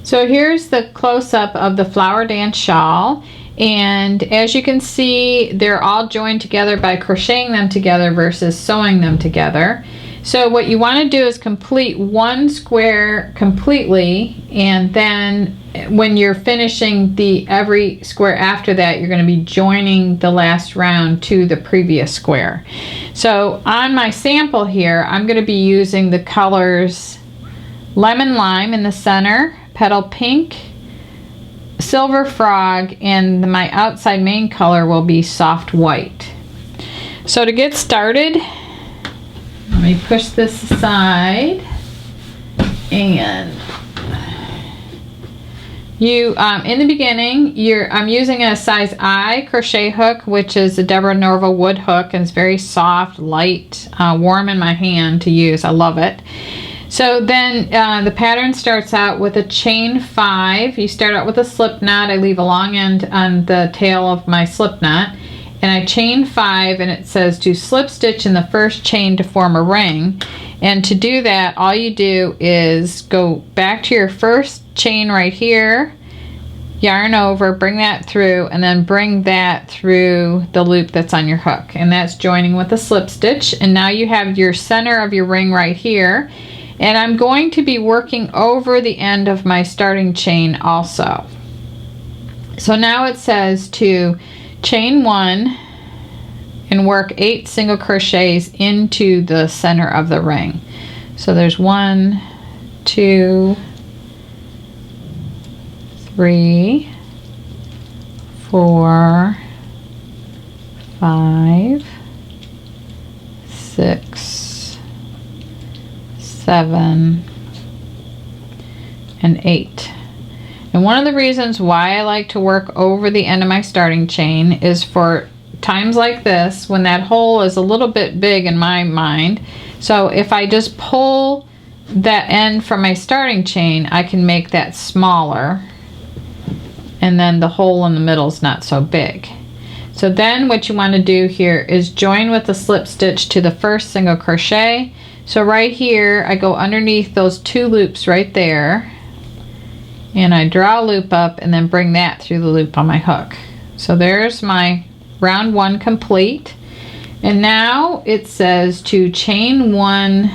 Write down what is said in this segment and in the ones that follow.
So here's the close-up of the flower dance shawl, and as you can see, they're all joined together by crocheting them together versus sewing them together. So what you want to do is complete one square completely, and then when you're finishing every square after that, you're going to be joining the last round to the previous square. So on my sample here, I'm going to be using the colors Lemon Lime in the center, Petal Pink, Silver Frog, and my outside main color will be Soft White. So to get started, let me push this aside, and in the beginning, I'm using a size I crochet hook, which is a Deborah Norville wood hook, and it's very soft, light, warm in my hand to use. I love it. So then the pattern starts out with a chain 5. You start out with a slip knot. I leave a long end on the tail of my slip knot, and I chain 5, and it says to slip stitch in the first chain to form a ring. And to do that, all you do is go back to your first chain right here, yarn over, bring that through, and then bring that through the loop that's on your hook, and that's joining with a slip stitch. And now you have your center of your ring right here, and I'm going to be working over the end of my starting chain also. So now it says to chain 1 and work 8 single crochets into the center of the ring. So there's 1, 2, 3, 4, 5, 6, 7, and 8. And one of the reasons why I like to work over the end of my starting chain is for times like this when that hole is a little bit big in my mind. So if I just pull that end from my starting chain, I can make that smaller, and then the hole in the middle is not so big. So then what you want to do here is join with the slip stitch to the first single crochet. So right here I go underneath those 2 loops right there, and I draw a loop up and then bring that through the loop on my hook. So there's my round 1 complete. And now it says to chain 1.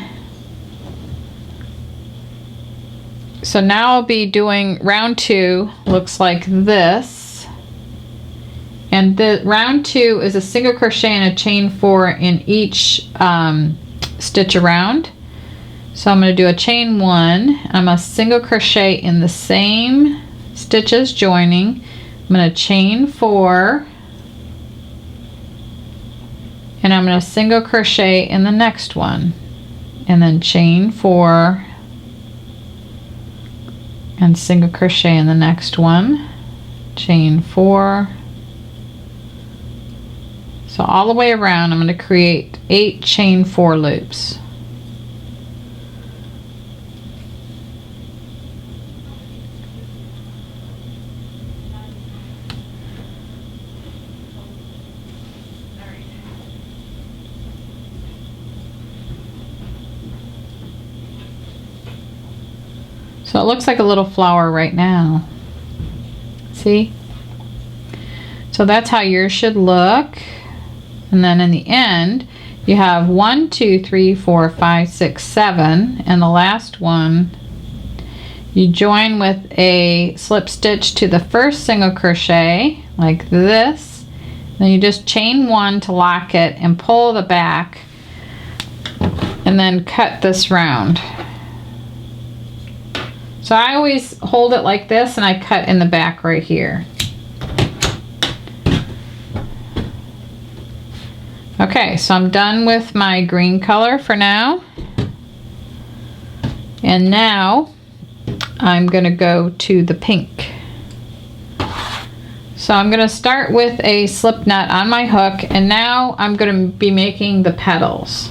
So now I'll be doing round 2, looks like this, and the round 2 is a single crochet and a chain 4 in each stitch around. So I'm going to do a chain 1, I'm a single crochet in the same stitches joining, I'm going to chain 4, and I'm going to single crochet in the next one, and then chain 4 and single crochet in the next one, chain 4. So all the way around I'm going to create 8 chain 4 loops. So it looks like a little flower right now. See? So that's how yours should look. And then in the end, you have 1, 2, 3, 4, 5, 6, 7, and the last one, you join with a slip stitch to the first single crochet, like this. Then you just chain 1 to lock it and pull the back, and then cut this round. So I always hold it like this, and I cut in the back right here. Okay, so I'm done with my green color for now. And now I'm going to go to the pink. So I'm going to start with a slip knot on my hook, and now I'm going to be making the petals.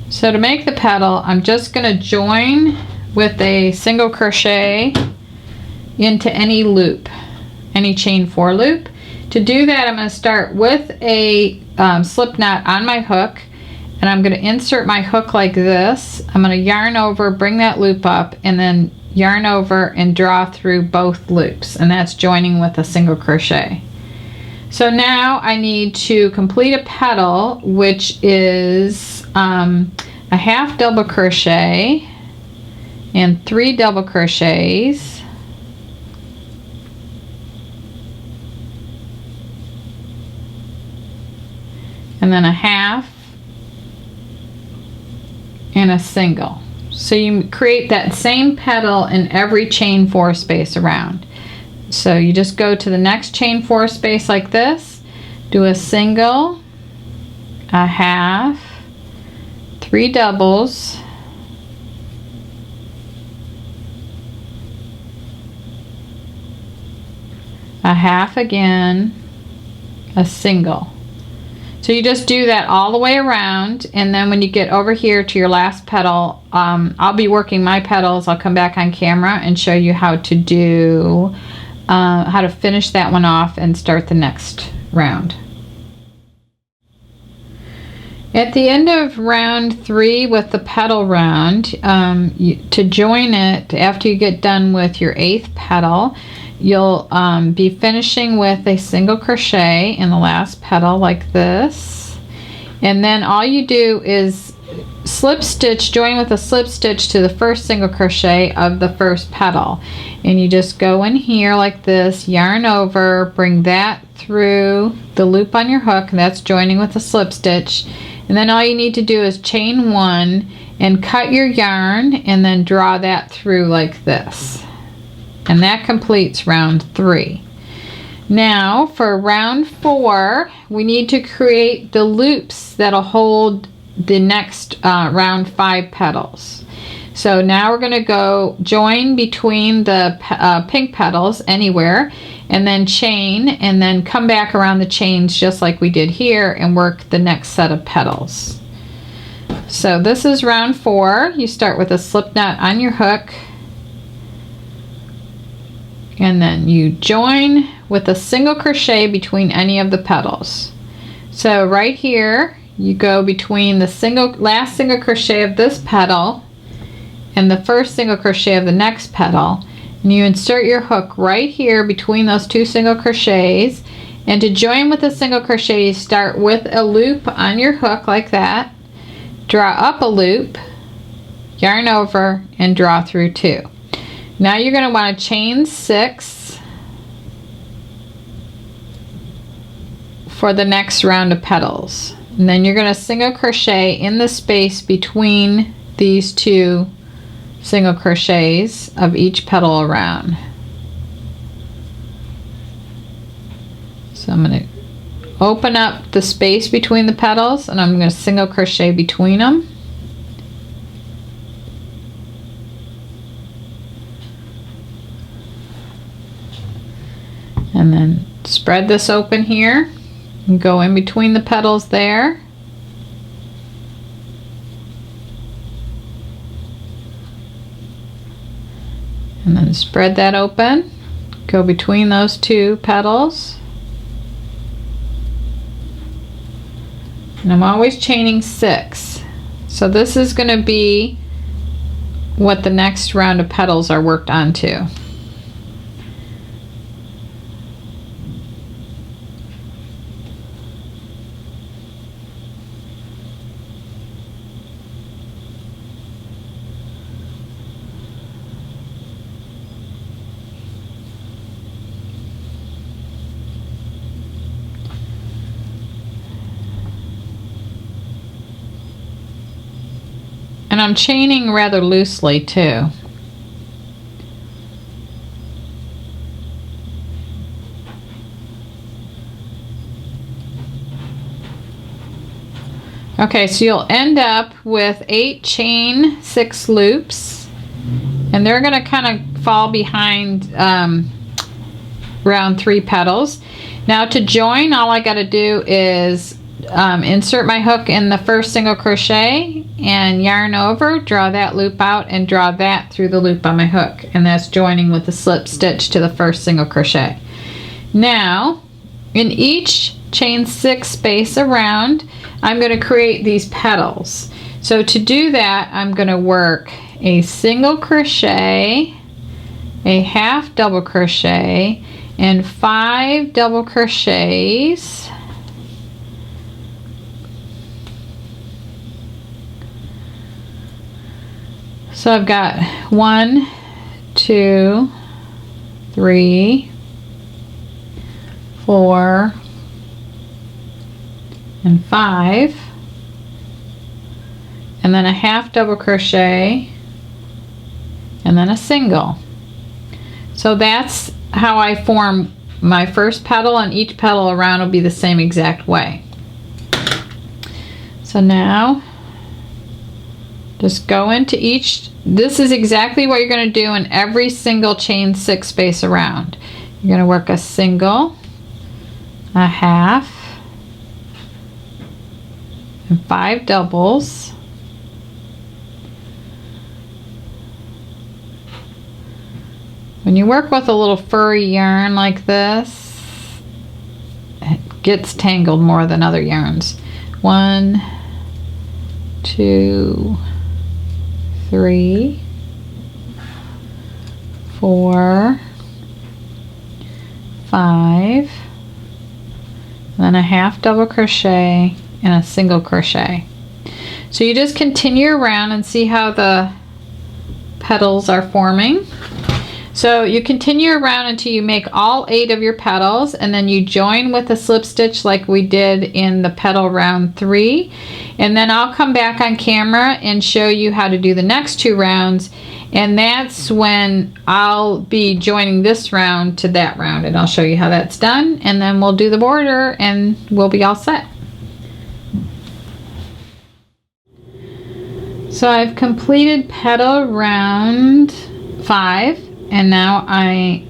So to make the petal, I'm just going to join with a single crochet into any loop, any chain 4 loop. To do that, I'm going to start with a slip knot on my hook, and I'm going to insert my hook like this. I'm going to yarn over, bring that loop up, and then yarn over and draw through both loops, and that's joining with a single crochet. So now I need to complete a petal, which is a half double crochet and 3 double crochets, and then a half and a single. So you create that same petal in every chain 4 space around. So you just go to the next chain 4 space like this, do a single, a half, 3 doubles, a half again, a single. So you just do that all the way around, and then when you get over here to your last petal, I'll be working my petals. I'll come back on camera and show you how to do how to finish that one off and start the next round. At the end of round 3 with the petal round, to join it after you get done with your 8th petal, you'll be finishing with a single crochet in the last petal like this, and then all you do is slip stitch, join with a slip stitch to the first single crochet of the first petal, and you just go in here like this, yarn over, bring that through the loop on your hook, and that's joining with a slip stitch, and then all you need to do is chain 1 and cut your yarn and then draw that through like this, and that completes round 3. Now for round 4, we need to create the loops that'll hold the next round 5 petals. So now we're going to go join between the pink petals anywhere, and then chain, and then come back around the chains just like we did here and work the next set of petals. So this is round 4. You start with a slip knot on your hook, and then you join with a single crochet between any of the petals. So right here you go between the last single crochet of this petal and the first single crochet of the next petal, and you insert your hook right here between those 2 single crochets, and to join with a single crochet you start with a loop on your hook like that, draw up a loop, yarn over, and draw through 2. Now you're going to want to chain 6 for the next round of petals, and then you're going to single crochet in the space between these 2 single crochets of each petal around. So I'm going to open up the space between the petals, and I'm going to single crochet between them. And then spread this open here and go in between the petals there. And then spread that open, go between those 2 petals. And I'm always chaining 6. So this is going to be what the next round of petals are worked onto. And I'm chaining rather loosely too. Okay, so you'll end up with 8 chain 6 loops, and they're going to kind of fall behind round 3 petals. Now to join, all I got to do is insert my hook in the first single crochet and yarn over, draw that loop out, and draw that through the loop on my hook, and that's joining with the slip stitch to the first single crochet. Now in each chain 6 space around, I'm going to create these petals. So to do that, I'm going to work a single crochet, a half double crochet, and 5 double crochets. So I've got 1, 2, 3, 4, and 5, and then a half double crochet, and then a single. So that's how I form my first petal, and each petal around will be the same exact way. So now just go into each. This is exactly what you're going to do in every single chain 6 space around. You're going to work a single, a half, and 5 doubles. When you work with a little furry yarn like this, it gets tangled more than other yarns. 1, 2, 3, 4, 5, then a half double crochet and a single crochet. So you just continue around and see how the petals are forming. So you continue around until you make all 8 of your petals, and then you join with a slip stitch like we did in the petal round 3, and then I'll come back on camera and show you how to do the next 2 rounds, and that's when I'll be joining this round to that round, and I'll show you how that's done, and then we'll do the border and we'll be all set. So I've completed petal round 5. And now I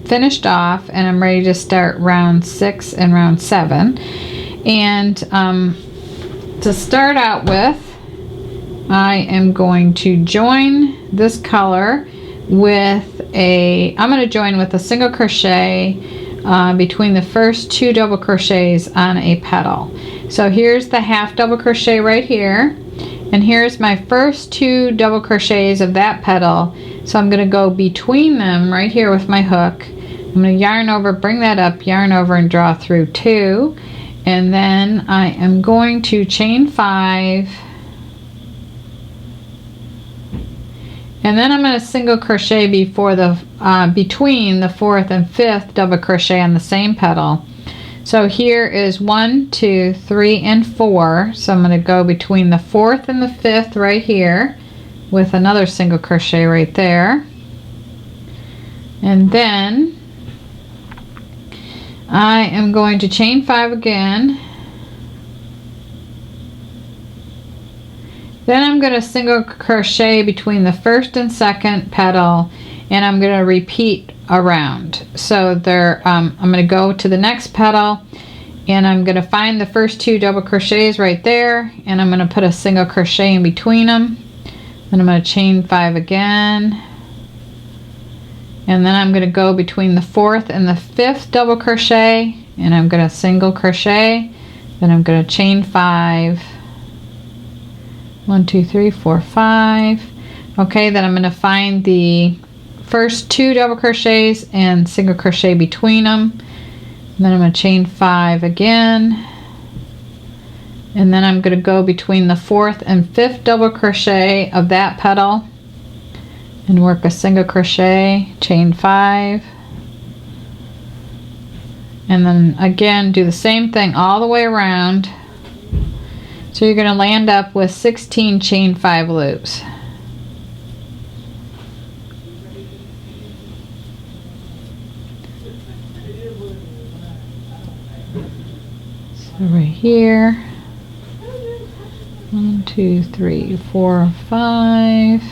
finished off, and I'm ready to start round 6 and round 7. And to start out with, I am going to join this color with I'm going to join with a single crochet between the first 2 double crochets on a petal. So here's the half double crochet right here, and here's my first 2 double crochets of that petal. So I'm going to go between them right here with my hook. I'm going to yarn over, bring that up, yarn over, and draw through 2. And then I am going to chain 5. And then I'm going to single crochet before the between the 4th and 5th double crochet on the same petal. So here is 1, 2, 3, and 4. So I'm going to go between the 4th and the 5th right here with another single crochet right there, and then I am going to chain 5 again. Then I'm going to single crochet between the first and second petal, and I'm going to repeat around. So I'm going to go to the next petal, and I'm going to find the first 2 double crochets right there, and I'm going to put a single crochet in between them. Then I'm going to chain 5 again, and then I'm going to go between the 4th and the 5th double crochet, and I'm going to single crochet. Then I'm going to chain 5, 1, 2, 3, 4, 5. Okay, then I'm going to find the first 2 double crochets and single crochet between them. And then I'm going to chain 5 again, and then I'm going to go between the 4th and 5th double crochet of that petal and work a single crochet, chain 5, and then again do the same thing all the way around. So you're going to land up with 16 chain 5 loops. So right here, 1, 2, 3, 4, 5.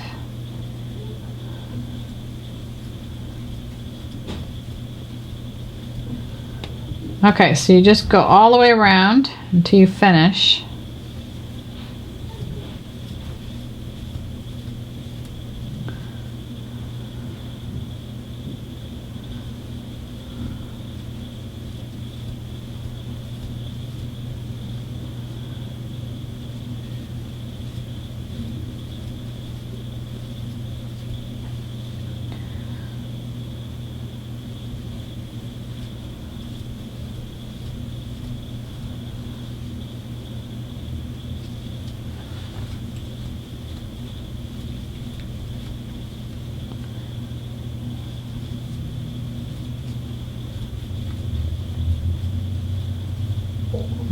Okay, so you just go all the way around until you finish.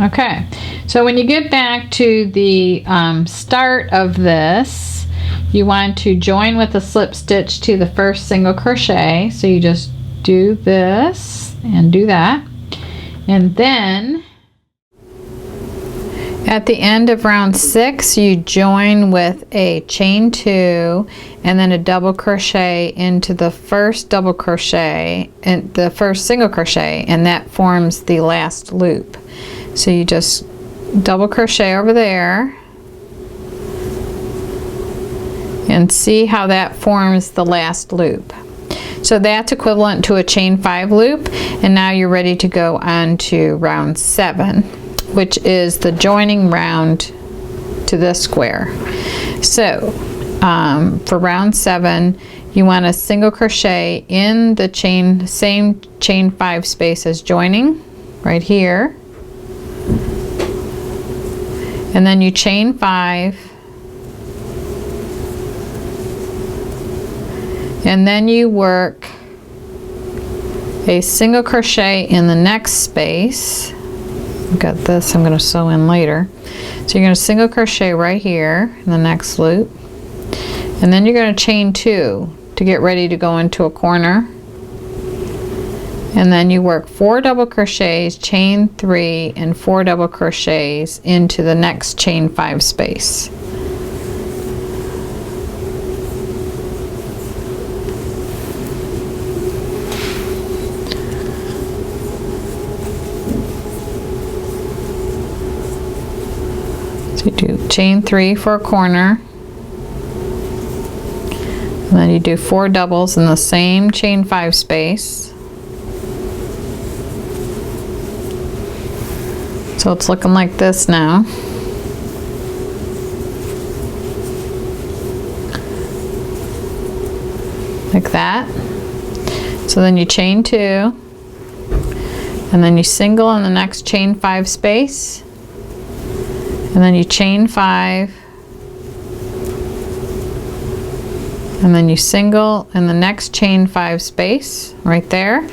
Okay, so when you get back to the start of this, you want to join with a slip stitch to the first single crochet. So you just do this and do that, and then at the end of round 6 you join with a chain 2 and then a double crochet into the first double crochet and the first single crochet, and that forms the last loop. So you just double crochet over there and see how that forms the last loop. So that's equivalent to a chain 5 loop, and now you're ready to go on to round 7, which is the joining round to this square. So for round 7 you want a single crochet in the same chain 5 space as joining right here, and then you chain 5, and then you work a single crochet in the next space. I've got this I'm going to sew in later. So you're going to single crochet right here in the next loop, and then you're going to chain 2 to get ready to go into a corner, and then you work 4 double crochets, chain 3, and 4 double crochets into the next chain 5 space. So you do chain 3 for a corner, and then you do 4 doubles in the same chain 5 space. So it's looking like this now. Like that. So then you chain 2, and then you single in the next chain 5 space, and then you chain 5, and then you single in the next chain 5 space right there.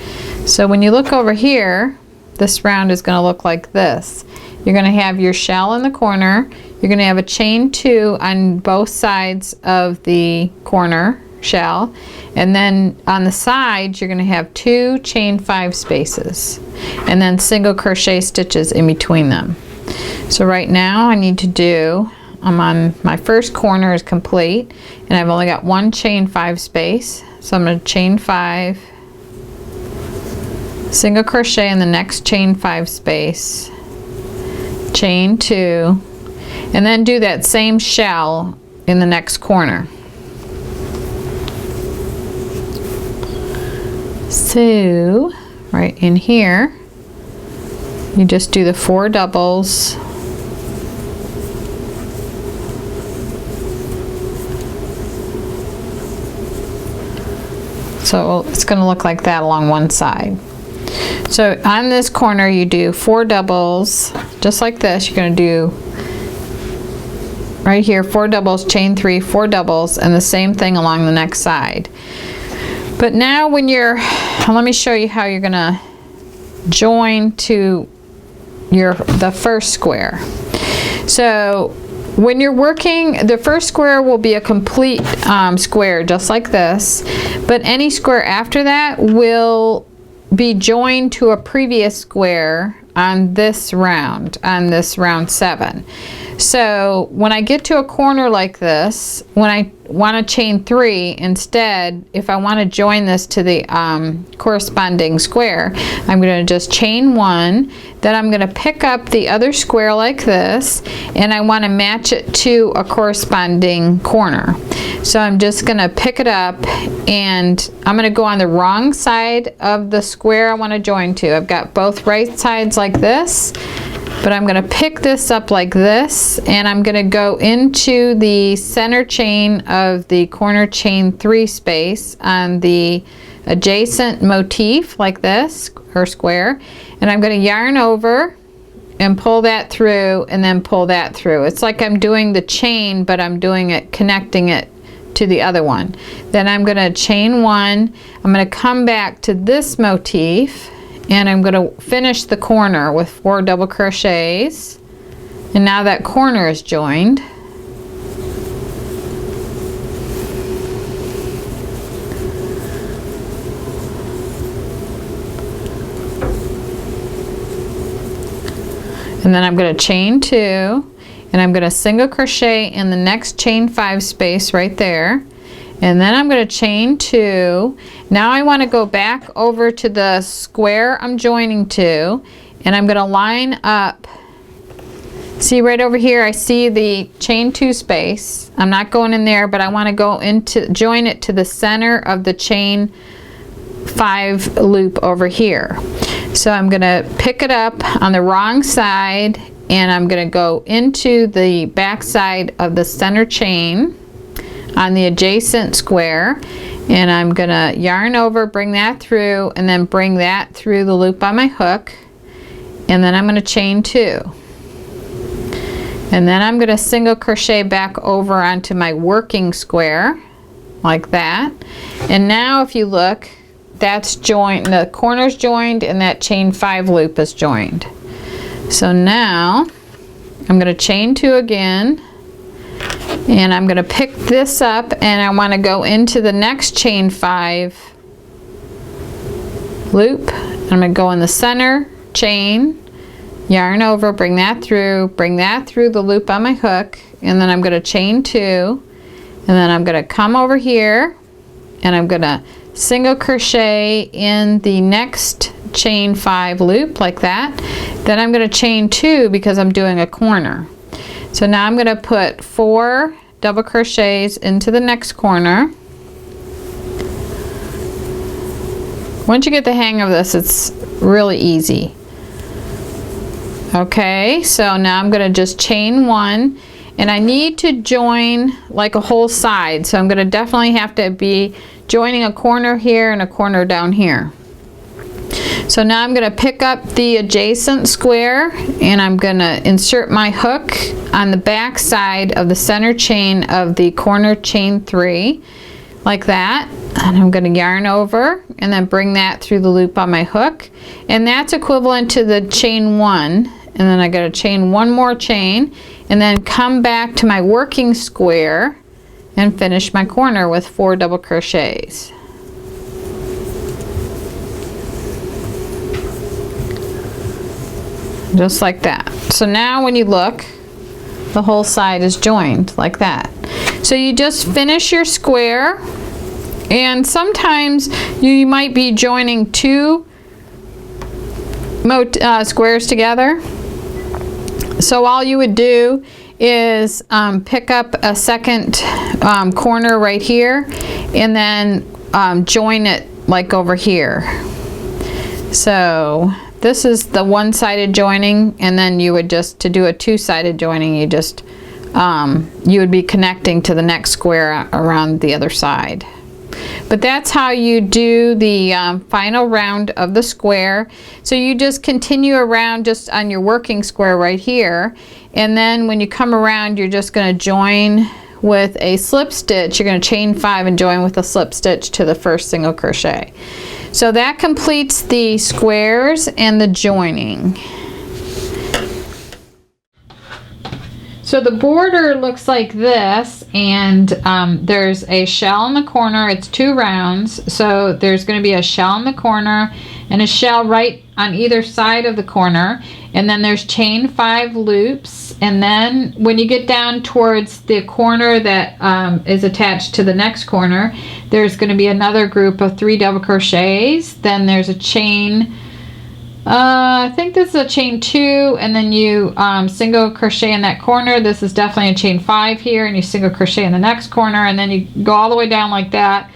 So when you look over here, this round is going to look like this. You're going to have your shell in the corner, you're going to have a chain 2 on both sides of the corner shell, and then on the sides you're going to have 2 chain 5 spaces and then single crochet stitches in between them. So right now I need to do, I'm on my first corner is complete, and I've only got 1 chain 5 space, so I'm going to chain 5, single crochet in the next chain 5 space, chain 2, and then do that same shell in the next corner. So right in here you just do the 4 doubles, so it's going to look like that along one side. So on this corner you do 4 doubles just like this. You're going to do right here 4 doubles, chain 3, 4 doubles, and the same thing along the next side. But now when you're, let me show you how you're going to join to the first square. So when you're working, the first square will be a complete square just like this, but any square after that will be joined to a previous square on this round 7. So when I get to a corner like this, when I want to chain 3 instead, if I want to join this to the corresponding square, I'm going to just chain 1, then I'm going to pick up the other square like this, and I want to match it to a corresponding corner. So I'm just going to pick it up, and I'm going to go on the wrong side of the square I want to join to. I've got both right sides like this, but I'm going to pick this up like this, and I'm going to go into the center chain of the corner chain 3 space on the adjacent motif like this, or square, and I'm going to yarn over and pull that through and then pull that through. It's like I'm doing the chain, but I'm doing it, connecting it to the other one. Then I'm going to chain 1, I'm going to come back to this motif, and I'm going to finish the corner with 4 double crochets, and now that corner is joined. And then I'm going to chain 2, and I'm going to single crochet in the next chain 5 space right there, and then I'm going to chain 2. Now I want to go back over to the square I'm joining to, and I'm going to line up. See right over here, I see the chain 2 space. I'm not going in there, but I want to go into, join it to the center of the chain 5 loop over here. So I'm going to pick it up on the wrong side, and I'm going to go into the back side of the center chain on the adjacent square, and I'm going to yarn over, bring that through, and then bring that through the loop on my hook, and then I'm going to chain 2. And then I'm going to single crochet back over onto my working square like that. And now if you look, that's joined, the corner's joined, and that chain 5 loop is joined. So now I'm going to chain 2 again, and I'm going to pick this up, and I want to go into the next chain 5 loop. I'm going to go in the center chain, yarn over, bring that through the loop on my hook, and then I'm going to chain 2, and then I'm going to come over here, and I'm going to single crochet in the next chain 5 loop like that. Then I'm going to chain 2 because I'm doing a corner. So now I'm going to put 4 double crochets into the next corner. Once you get the hang of this, it's really easy. Okay, so now I'm going to just chain 1, and I need to join like a whole side, so I'm going to definitely have to be joining a corner here and a corner down here. So now I'm going to pick up the adjacent square, and I'm going to insert my hook on the back side of the center chain of the corner chain 3 like that, and I'm going to yarn over and then bring that through the loop on my hook, and that's equivalent to the chain 1, and then I got to chain 1 more chain, and then come back to my working square and finish my corner with 4 double crochets. Just like that. So now when you look, the whole side is joined like that. So you just finish your square, and sometimes you might be joining 2 squares together. So all you would do is pick up a second corner right here, and then join it like over here. So this is the one-sided joining, and then you would just, to do a 2-sided joining, you just you would be connecting to the next square around the other side. But that's how you do the final round of the square. So you just continue around just on your working square right here, and then when you come around, you're just going to join with a slip stitch. You're going to chain 5 and join with a slip stitch to the first single crochet. So that completes the squares and the joining. So the border looks like this, and there's a shell in the corner. It's 2 rounds, so there's going to be a shell in the corner and a shell right on either side of the corner, and then there's chain 5 loops, and then when you get down towards the corner that is attached to the next corner, there's going to be another group of 3 double crochets. Then there's a chain, I think this is a chain 2, and then you single crochet in that corner. This is definitely a chain 5 here, and you single crochet in the next corner, and then you go all the way down like that.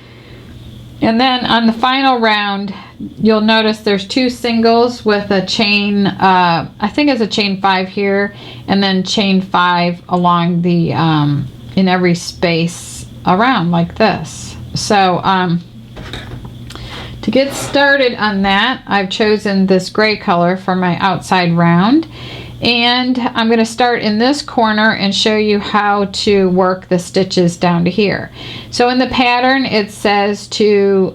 And then on the final round, you'll notice there's 2 singles with a chain, I think it's a chain 5 here, and then chain 5 along the, in every space around like this. So to get started on that, I've chosen this gray color for my outside round, and I'm going to start in this corner and show you how to work the stitches down to here. So in the pattern, it says to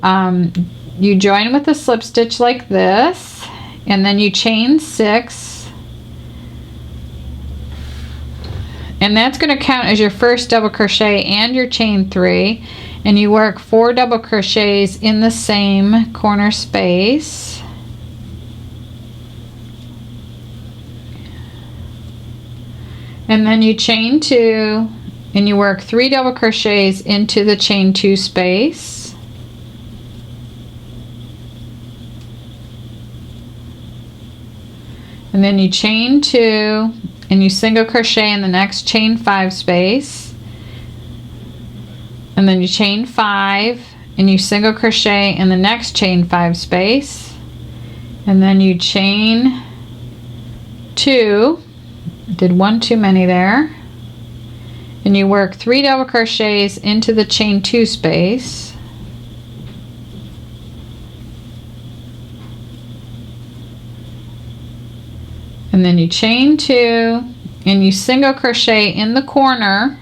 you join with a slip stitch like this, and then you chain 6, and that's going to count as your first double crochet and your chain 3, and you work 4 double crochets in the same corner space. And then you chain 2, and you work 3 double crochets into the chain 2 space. And then you chain 2, and you single crochet in the next chain 5 space. And then you chain 5, and you single crochet in the next chain 5 space. And then you chain 2, did 1 too many there. And you work 3 double crochets into the chain 2 space. And then you chain 2, and you single crochet in the corner,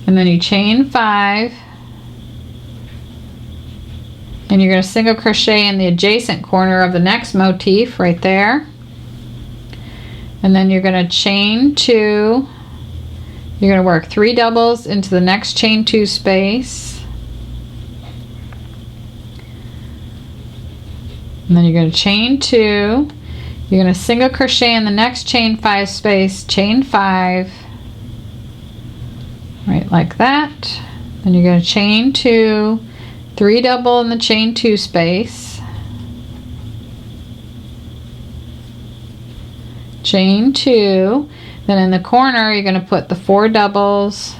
and then you chain 5, and you're going to single crochet in the adjacent corner of the next motif right there. And then you're going to chain 2, you're going to work 3 doubles into the next chain 2 space, and then you're going to chain 2, you're going to single crochet in the next chain 5 space, chain 5, right like that. Then you're going to chain 2, 3 double in the chain 2 space, chain 2, then in the corner you're going to put the 4 doubles,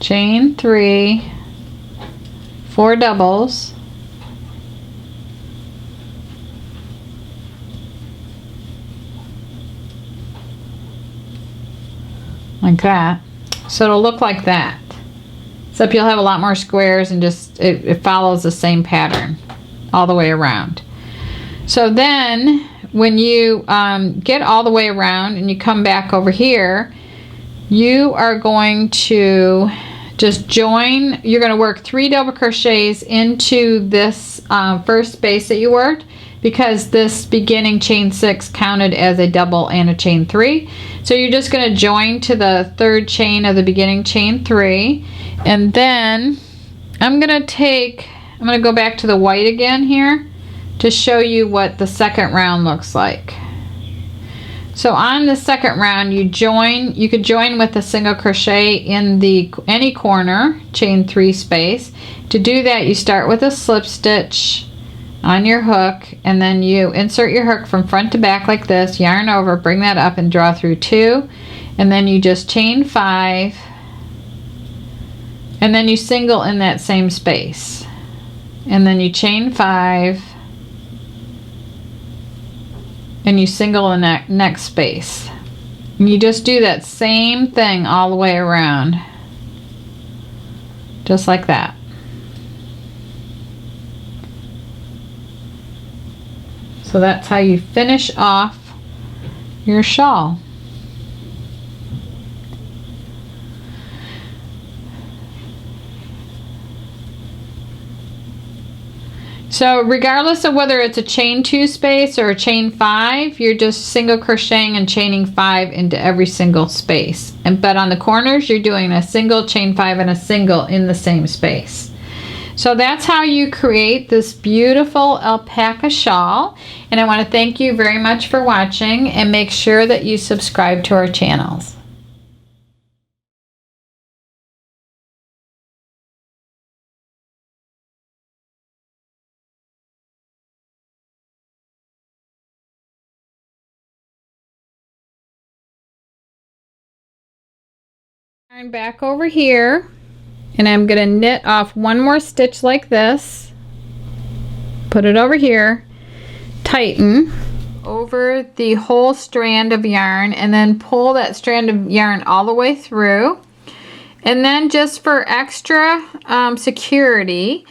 chain 3, 4 doubles, like that. So it'll look like that, except you'll have a lot more squares, and just it follows the same pattern all the way around. So then when you get all the way around and you come back over here, you are going to just join. You're going to work 3 double crochets into this first space that you worked, because this beginning chain 6 counted as a double and a chain 3. So you're just going to join to the 3rd chain of the beginning chain 3, and then I'm going to go back to the white again here to show you what the second round looks like. So on the second round, you could join with a single crochet in any corner chain 3 space. To do that, you start with a slip stitch on your hook, and then you insert your hook from front to back like this, yarn over, bring that up and draw through 2, and then you just chain 5, and then you single in that same space, and then you chain 5, and you single in that next space. And you just do that same thing all the way around, just like that. So that's how you finish off your shawl. So regardless of whether it's a chain 2 space or a chain 5, you're just single crocheting and chaining 5 into every single space. But on the corners, you're doing a single, chain 5, and a single in the same space. So that's how you create this beautiful alpaca shawl. And I want to thank you very much for watching, and make sure that you subscribe to our channels. Turn back over here, and I'm going to knit off one more stitch like this, put it over here, tighten over the whole strand of yarn, and then pull that strand of yarn all the way through. And then just for extra security,